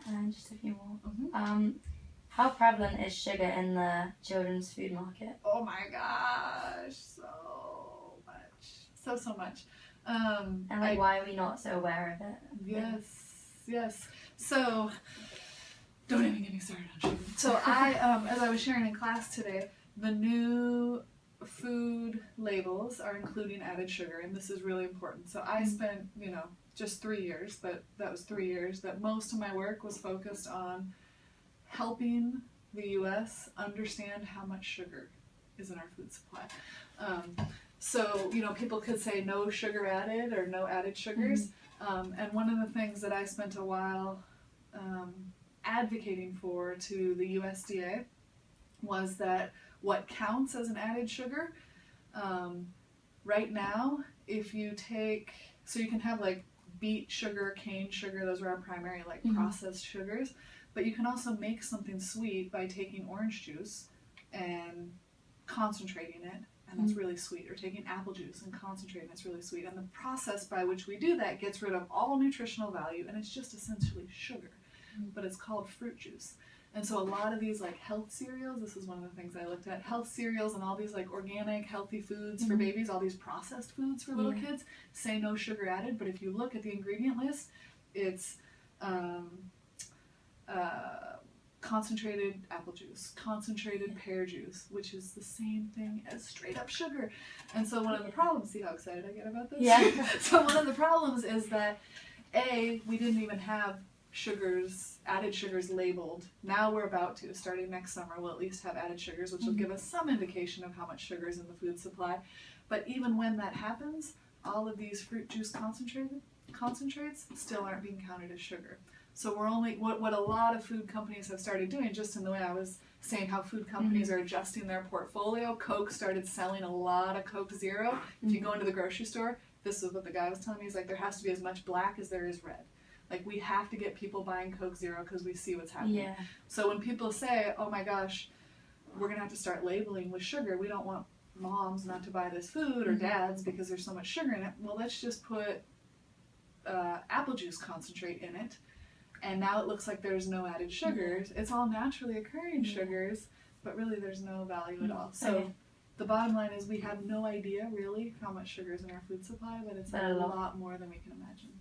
And just a few more. How prevalent is sugar in the children's food market? Oh my gosh, so much. So much. And why are we not so aware of it? Yes. So, don't even get me started on sugar. So as I was sharing in class today, the new food labels are including added sugar, and this is really important. So I spent, just 3 years, but that was 3 years that most of my work was focused on helping the U.S. understand how much sugar is in our food supply. So, people could say no sugar added or no added sugars. And one of the things that I spent a while advocating for to the USDA was that what counts as an added sugar, right now, if you take, so you can have like beet sugar, cane sugar, those are our primary processed sugars, but you can also make something sweet by taking orange juice and concentrating it, and that's really sweet, or taking apple juice and concentrating, it's really sweet. And the process by which we do that gets rid of all nutritional value, and it's just essentially sugar, but it's called fruit juice. And so a lot of these health cereals, this is one of the things I looked at, health cereals and all these organic healthy foods for babies, all these processed foods for little kids, say no sugar added, but if you look at the ingredient list, it's concentrated apple juice, concentrated pear juice, which is the same thing as straight up sugar. And so one of the problems, see how excited I get about this? Yeah. So one of the problems is that we didn't even have added sugars labeled. Now we're about to, starting next summer, we'll at least have added sugars, which will give us some indication of how much sugar is in the food supply. But even when that happens, all of these fruit juice concentrates still aren't being counted as sugar. So we're only, what a lot of food companies have started doing, just in the way I was saying how food companies are adjusting their portfolio. Coke started selling a lot of Coke Zero. If you go into the grocery store, this is what the guy was telling me, he's like, there has to be as much black as there is red. We have to get people buying Coke Zero because we see what's happening. Yeah. So when people say, oh my gosh, we're going to have to start labeling with sugar, we don't want moms not to buy this food, or dads, because there's so much sugar in it. Well, let's just put apple juice concentrate in it, and now it looks like there's no added sugars. It's all naturally occurring sugars, but really there's no value at all. So the bottom line is we have no idea really how much sugar is in our food supply, but it's a lot more than we can imagine.